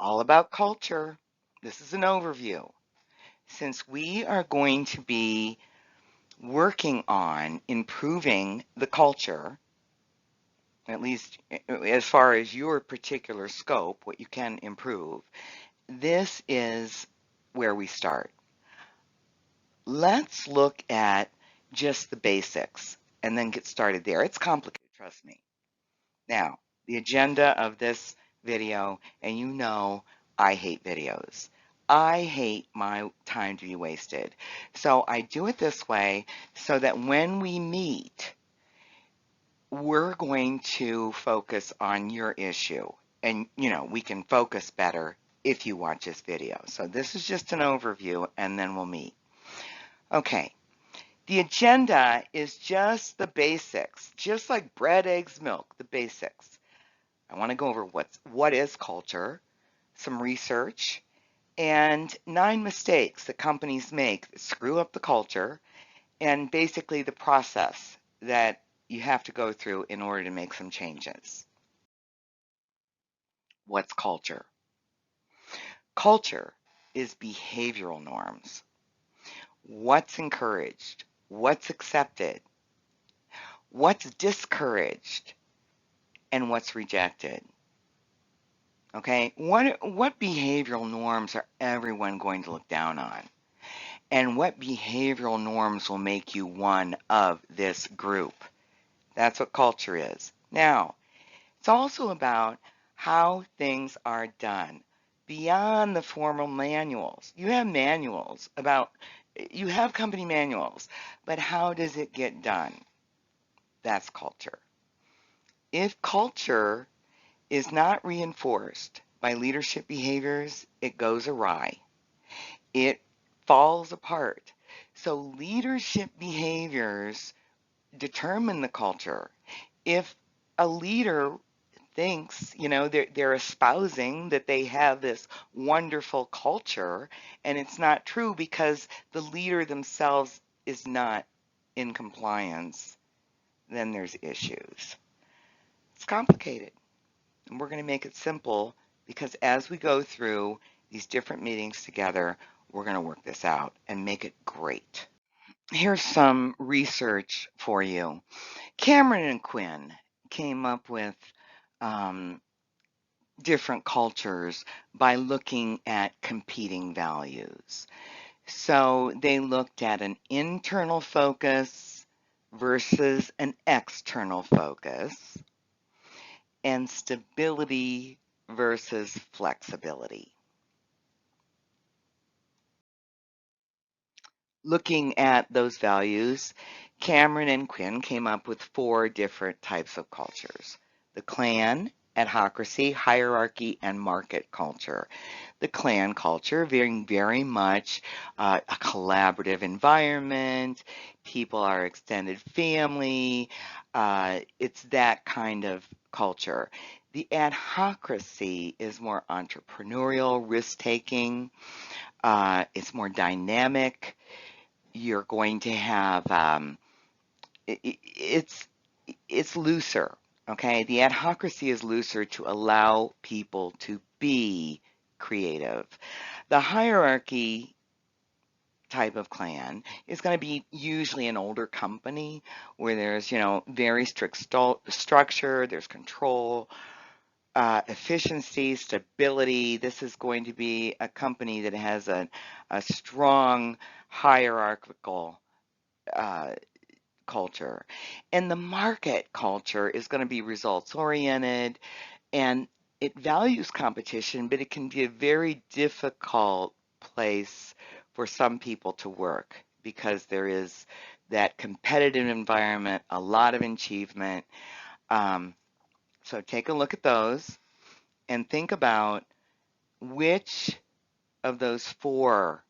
all about culture. This is an overview. Since we are going to be working on improving the culture, at least as far as your particular scope, what you can improve, this is where we start. Let's look at just the basics and then get started there. It's complicated, trust me. Now, the agenda of this video, and you know I hate videos. I hate my time to be wasted. So I do it this way so that when we meet, we're going to focus on your issue. And, we can focus better if you watch this video. So this is just an overview, and then we'll meet. Okay. The agenda is just the basics, just like bread, eggs, milk, the basics. I want to go over what is culture, some research, and 9 mistakes that companies make that screw up the culture, and basically the process that you have to go through in order to make some changes. What's culture? Culture is behavioral norms. What's encouraged? What's accepted? What's discouraged? And what's rejected? Okay, what behavioral norms are everyone going to look down on? And what behavioral norms will make you one of this group? That's what culture is. Now, it's also about how things are done beyond the formal manuals. You have you have company manuals, but how does it get done? That's culture. If culture is not reinforced by leadership behaviors, it goes awry. It falls apart. So leadership behaviors determine the culture. If a leader thinks, they're espousing that they have this wonderful culture, and it's not true because the leader themselves is not in compliance, then there's issues. It's complicated. And we're going to make it simple because as we go through these different meetings together, we're going to work this out and make it great. Here's some research for you. Cameron and Quinn came up with different cultures by looking at competing values. So they looked at an internal focus versus an external focus, and stability versus flexibility. Looking at those values, Cameron and Quinn came up with 4 different types of cultures: the clan, adhocracy, hierarchy, and market culture. The clan culture being very much a collaborative environment. People are extended family. It's that kind of culture. The adhocracy is more entrepreneurial, risk-taking. It's more dynamic. You're going to have, it's looser. Okay, the adhocracy is looser to allow people to be creative. The hierarchy type of clan is going to be usually an older company where there's, very strict structure, there's control, efficiency, stability. This is going to be a company that has a strong hierarchical culture. And the market culture is going to be results oriented, and it values competition, but it can be a very difficult place for some people to work because there is that competitive environment, a lot of achievement. So take a look at those and think about which of those 4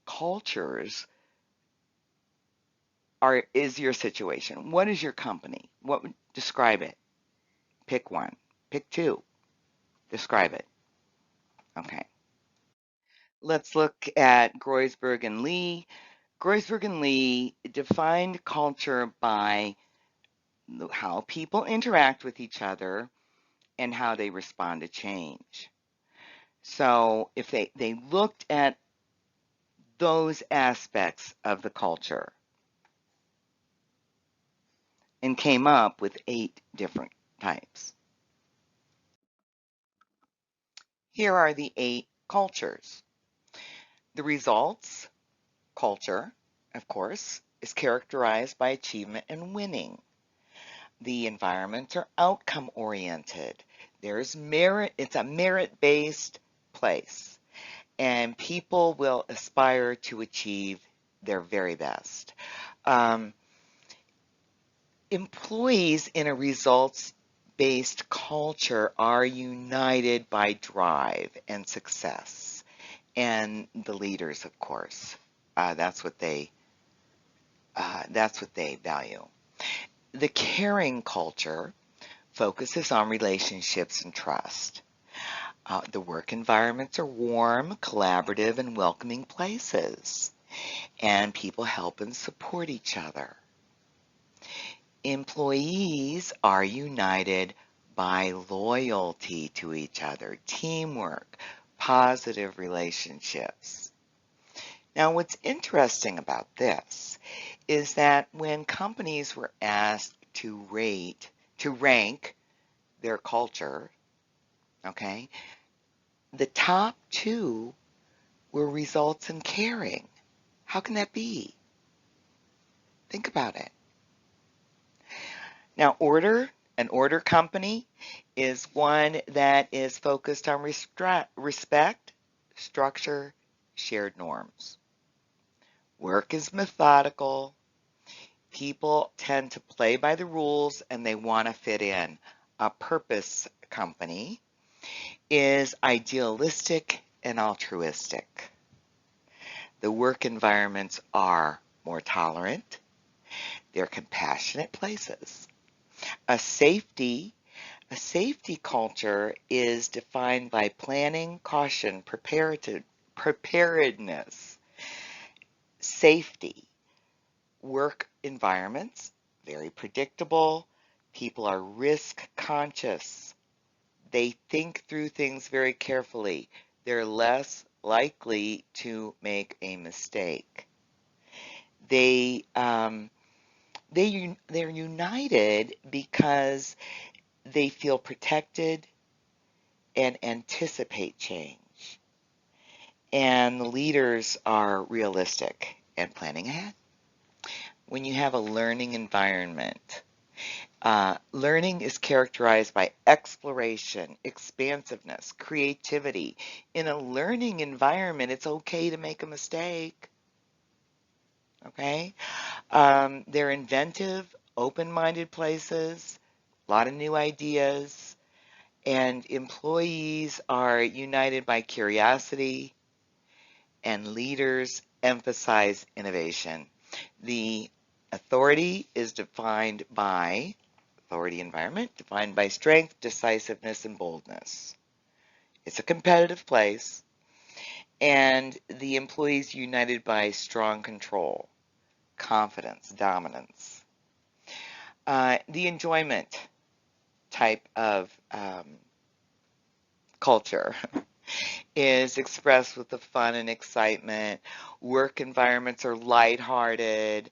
cultures is your situation. What is your company? What would describe it? Pick one. Pick 2. Describe it. Okay. Let's look at Grossberg and Lee. Grossberg and Lee defined culture by how people interact with each other and how they respond to change. So if they looked at those aspects of the culture and came up with 8 different types. Here are the 8 cultures. The results culture, of course, is characterized by achievement and winning. The environments are outcome oriented. There's merit, it's a merit-based place, and people will aspire to achieve their very best. Employees in a results-based culture are united by drive and success, and the leaders, of course, that's what they value. The caring culture focuses on relationships and trust. The work environments are warm, collaborative, and welcoming places, and people help and support each other. Employees are united by loyalty to each other, teamwork, positive relationships. Now, what's interesting about this is that when companies were asked to rank their culture, okay, the top 2 were results and caring. How can that be? Think about it. Now, an order company is one that is focused on respect, structure, shared norms. Work is methodical. People tend to play by the rules and they want to fit in. A purpose company is idealistic and altruistic. The work environments are more tolerant. They're compassionate places. A safety culture is defined by planning, caution, preparedness, safety. Work environments, very predictable. People are risk conscious. They think through things very carefully. They're less likely to make a mistake. They're united because they feel protected and anticipate change. And the leaders are realistic and planning ahead. When you have a learning environment, learning is characterized by exploration, expansiveness, creativity. In a learning environment, it's okay to make a mistake. Okay? They're inventive, open-minded places, a lot of new ideas, and employees are united by curiosity, and leaders emphasize innovation. The authority environment defined by strength, decisiveness, and boldness. It's a competitive place, and the employees united by strong control, confidence, dominance. The enjoyment type of culture is expressed with the fun and excitement. Work environments are lighthearted.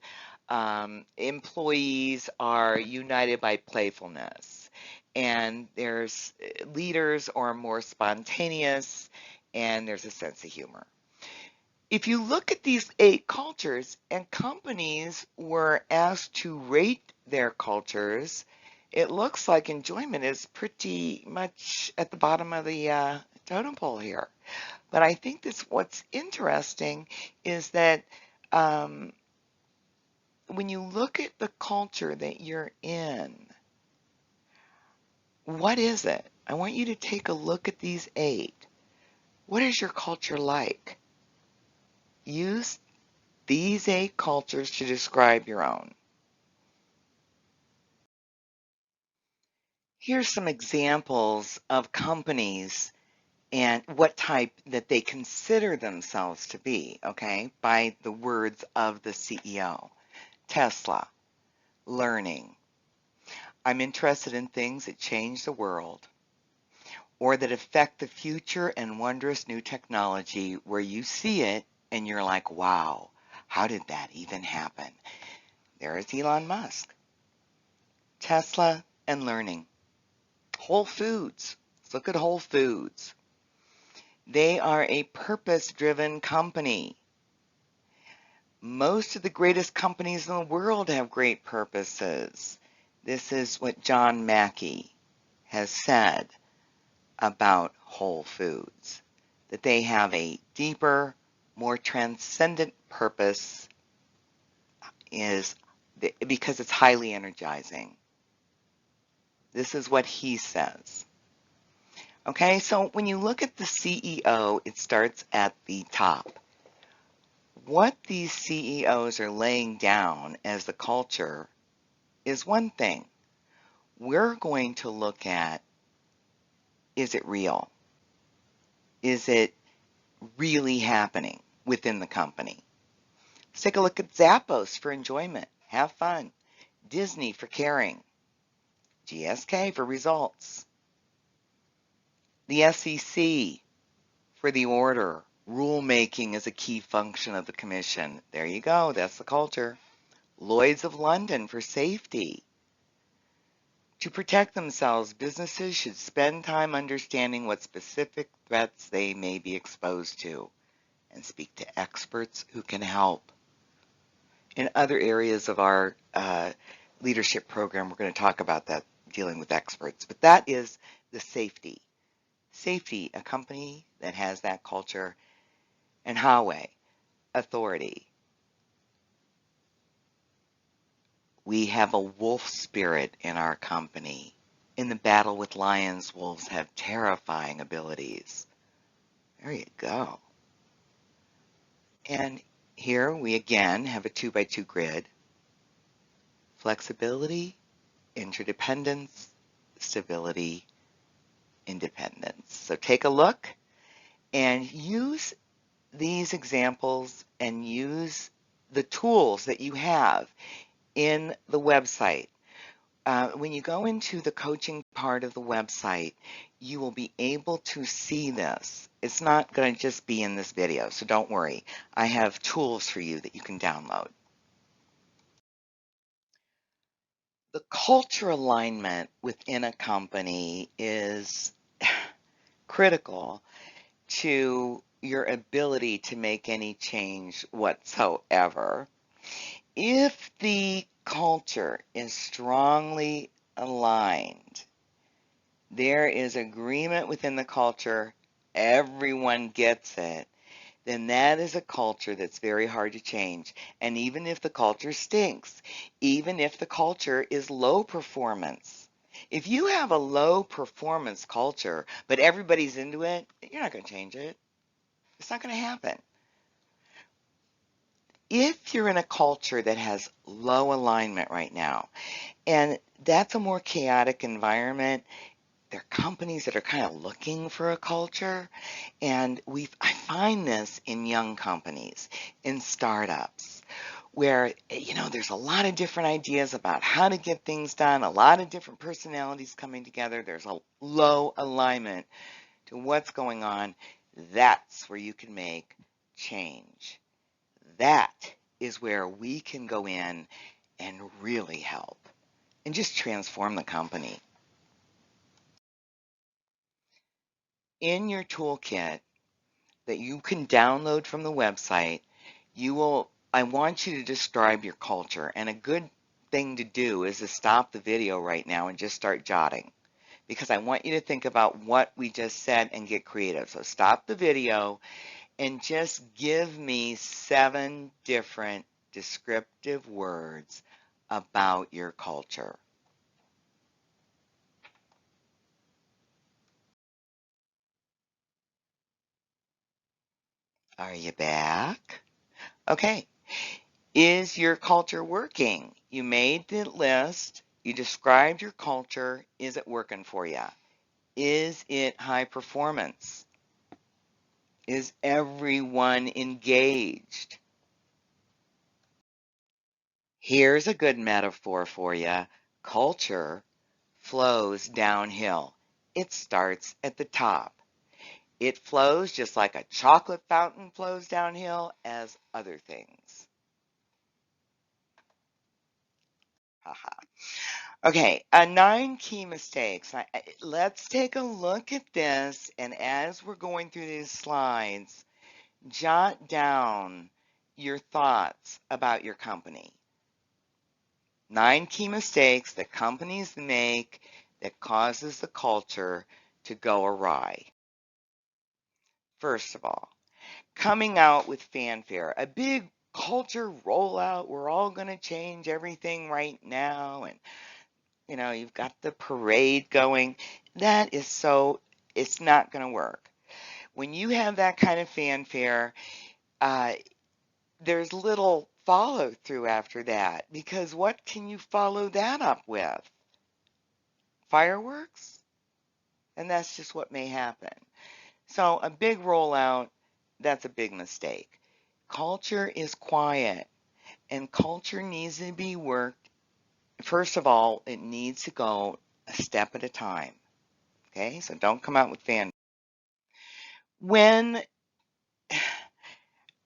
Employees are united by playfulness. And there's leaders are more spontaneous, and there's a sense of humor. If you look at these 8 cultures and companies were asked to rate their cultures, it looks like enjoyment is pretty much at the bottom of the totem pole here. But I think what's interesting is that when you look at the culture that you're in, what is it? I want you to take a look at these 8. What is your culture like? Use these 8 cultures to describe your own. Here's some examples of companies and what type that they consider themselves to be, okay, by the words of the CEO. Tesla, learning. I'm interested in things that change the world. or that affect the future and wondrous new technology where you see it and you're like, wow, how did that even happen? There is Elon Musk, Tesla, and learning. Whole Foods. Let's look at Whole Foods. They are a purpose-driven company. Most of the greatest companies in the world have great purposes. This is what John Mackey has said about Whole Foods, that they have a deeper, more transcendent purpose is because it's highly energizing. This is what he says. Okay, so when you look at the CEO, it starts at the top. What these CEOs are laying down as the culture is one thing. We're going to look at, is it real? Is it really happening within the company? Let's take a look at Zappos for enjoyment, have fun, Disney for caring, GSK for results, the SEC for the order. Rulemaking is a key function of the commission. There you go, that's the culture. Lloyd's of London for safety. To protect themselves, businesses should spend time understanding what specific threats they may be exposed to and speak to experts who can help. In other areas of our leadership program, we're going to talk about that, dealing with experts, but that is the safety. Safety, a company that has that culture. And Huawei, authority. We have a wolf spirit in our company. In the battle with lions, wolves have terrifying abilities. There you go. And here we again have a 2x2 grid. Flexibility, interdependence, stability, independence. So take a look and use these examples and use the tools that you have in the website. When you go into the coaching part of the website, you will be able to see this. It's not going to just be in this video, so don't worry. I have tools for you that you can download. The culture alignment within a company is critical to your ability to make any change whatsoever. If the culture is strongly aligned, there is agreement within the culture, everyone gets it, then that is a culture that's very hard to change. And even if the culture stinks, even if the culture is low performance, if you have a low performance culture, but everybody's into it, you're not going to change it. It's not going to happen. If you're in a culture that has low alignment right now, and that's a more chaotic environment, there are companies that are kind of looking for a culture, and I find this in young companies, in startups, where there's a lot of different ideas about how to get things done, a lot of different personalities coming together. There's a low alignment to what's going on. That's where you can make change. That is where we can go in and really help and just transform the company. In your toolkit that you can download from the website, I want you to describe your culture. And a good thing to do is to stop the video right now and just start jotting, because I want you to think about what we just said and get creative. So stop the video and just give me 7 different descriptive words about your culture. Are you back? Okay. Is your culture working? You made the list. You described your culture. Is it working for you? Is it high performance? Is everyone engaged? Here's a good metaphor for you. Culture flows downhill. It starts at the top. It flows just like a chocolate fountain flows downhill as other things. Haha. Okay, 9 key mistakes. Let's take a look at this, and as we're going through these slides, jot down your thoughts about your company. 9 key mistakes that companies make that causes the culture to go awry. First of all, coming out with fanfare, a big culture rollout. We're all going to change everything right now. And, you've got the parade going. That is it's not going to work. When you have that kind of fanfare, uh, there's little follow through after that, because what can you follow that up with? Fireworks? And that's just what may happen. So a big rollout, that's a big mistake. Culture is quiet, and culture needs to be worked. First of all, it needs to go a step at a time. Okay, so don't come out with fan. When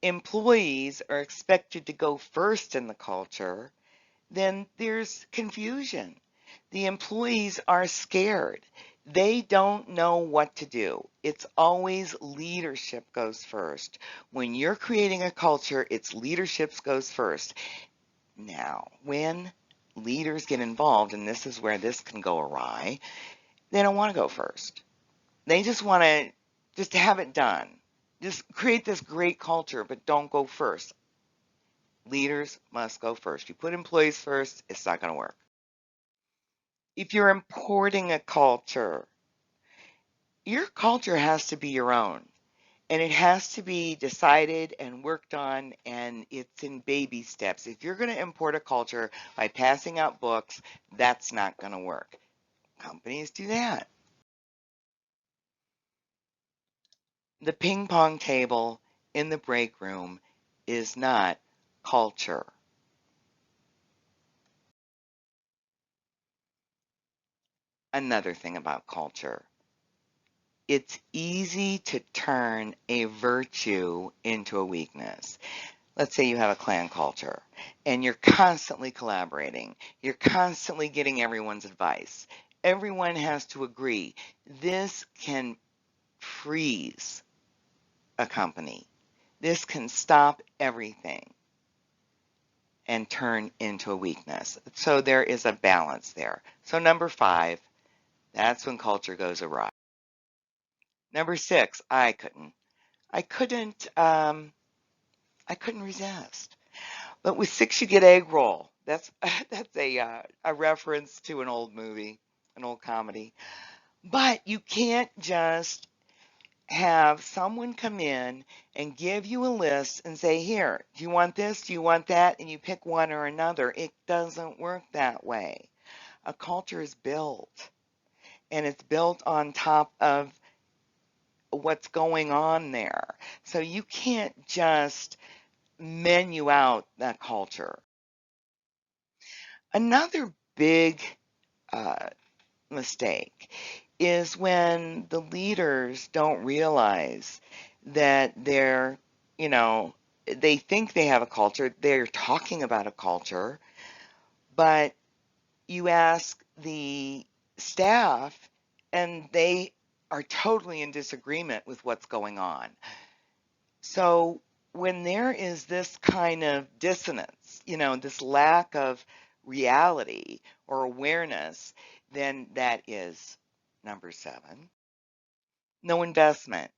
employees are expected to go first in the culture, then there's confusion. The employees are scared. They don't know what to do. It's always leadership goes first. When you're creating a culture, it's leadership goes first. Now, when leaders get involved, and this is where this can go awry, they don't want to go first. They just want to just have it done. Just create this great culture, but don't go first. Leaders must go first. You put employees first, it's not going to work. If you're importing a culture, your culture has to be your own, and it has to be decided and worked on, and it's in baby steps. If you're going to import a culture by passing out books, that's not going to work. Companies do that. The ping pong table in the break room is not culture. Another thing about culture, it's easy to turn a virtue into a weakness. Let's say you have a clan culture and you're constantly collaborating. You're constantly getting everyone's advice. Everyone has to agree. This can freeze a company. This can stop everything and turn into a weakness. So there is a balance there. So number 5, that's when culture goes awry. Number 6, I couldn't, I couldn't resist. But with 6, you get Eggroll. That's that's a reference to an old movie, an old comedy. But you can't just have someone come in and give you a list and say, here, do you want this? Do you want that? And you pick one or another. It doesn't work that way. A culture is built, and it's built on top of what's going on there. So you can't just menu out that culture. Another big uh, mistake is when the leaders don't realize that you know, they think they have a culture, they're talking about a culture, but you ask the staff and they are totally in disagreement with what's going on. So when there is this kind of dissonance, this lack of reality or awareness, then that is number 7. No investment.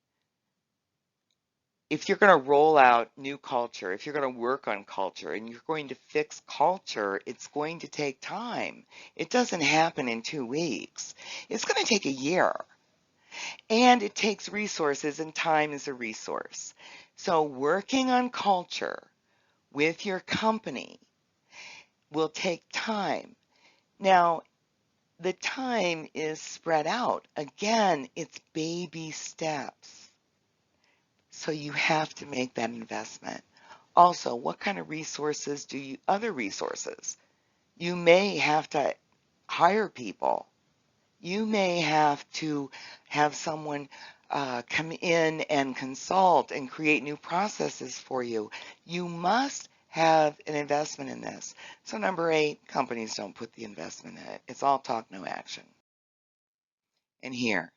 If you're going to roll out new culture, if you're going to work on culture and you're going to fix culture, it's going to take time. It doesn't happen in 2 weeks. It's going to take a year. And it takes resources, and time is a resource. So working on culture with your company will take time. Now, the time is spread out. Again, it's baby steps. So you have to make that investment. Also, what kind of resources other resources? You may have to hire people. You may have to have someone come in and consult and create new processes for you. You must have an investment in this. So number 8, companies don't put the investment in it. It's all talk, no action. And here,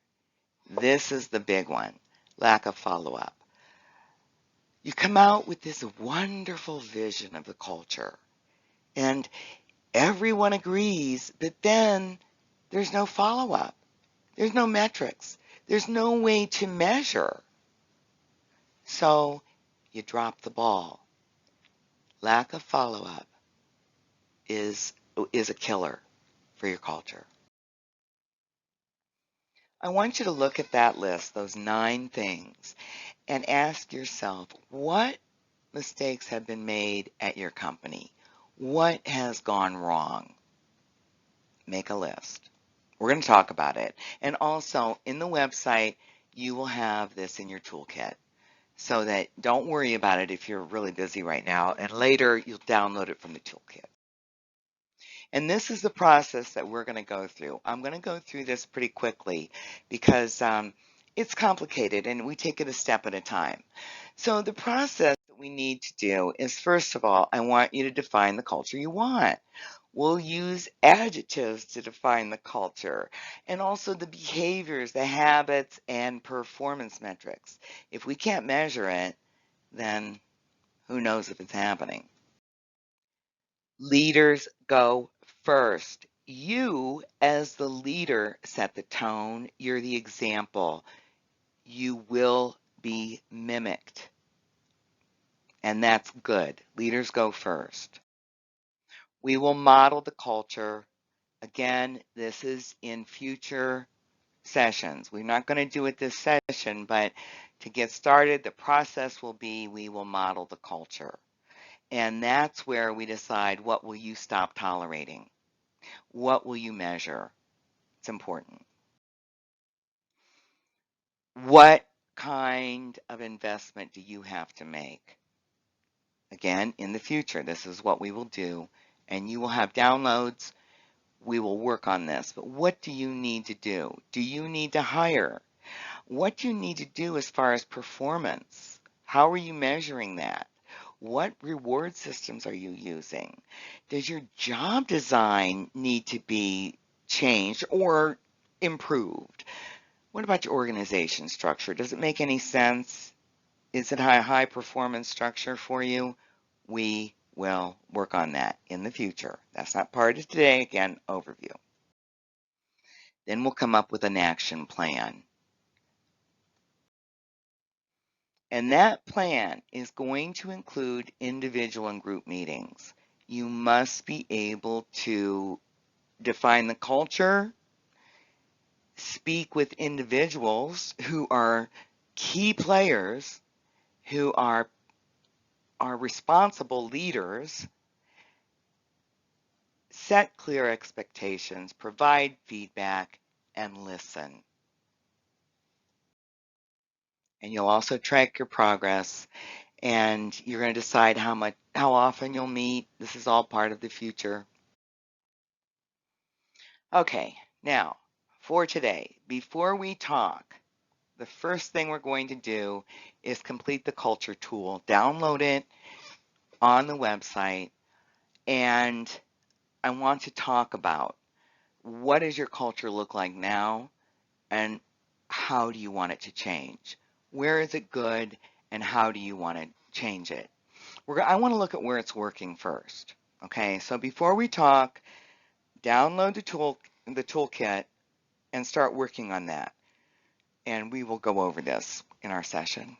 this is the big one, lack of follow-up. You come out with this wonderful vision of the culture, and everyone agrees, but then there's no follow-up. There's no metrics. There's no way to measure. So you drop the ball. Lack of follow-up is a killer for your culture. I want you to look at that list, those 9 things, and ask yourself, what mistakes have been made at your company? What has gone wrong? Make a list. We're going to talk about it. And also, in the website, you will have this in your toolkit. So that don't worry about it if you're really busy right now, and later you'll download it from the toolkit. And this is the process that we're going to go through. I'm going to go through this pretty quickly because it's complicated and we take it a step at a time. So the process that we need to do is, first of all, I want you to define the culture you want. We'll use adjectives to define the culture and also the behaviors, the habits, and performance metrics. If we can't measure it, then who knows if it's happening. Leaders go first. You, as the leader, set the tone. You're the example. You will be mimicked. And that's good. Leaders go first. We will model the culture. Again, this is in future sessions. We're not going to do it this session, but to get started, the process will be we will model the culture. And that's where we decide what will you stop tolerating? What will you measure? It's important. What kind of investment do you have to make? Again, in the future, this is what we will do. And you will have downloads. We will work on this. But what do you need to do? Do you need to hire? What do you need to do as far as performance? How are you measuring that? What reward systems are you using? Does your job design need to be changed or improved? What about your organization structure? Does it make any sense? Is it a high performance structure for you? We will work on that in the future. That's not part of today. Again, overview. Then we'll come up with an action plan. And that plan is going to include individual and group meetings. You must be able to define the culture, speak with individuals who are key players, who are responsible leaders, set clear expectations, provide feedback, and listen. And you'll also track your progress, and you're going to decide how often you'll meet. This is all part of the future. Okay, now for today, before we talk, the first thing we're going to do is complete the culture tool, download it on the website, and I want to talk about what does your culture look like now and how do you want it to change? Where is it good and how do you want to change it? I want to look at where it's working first. Okay, so before we talk, download the toolkit and start working on that. And we will go over this in our session.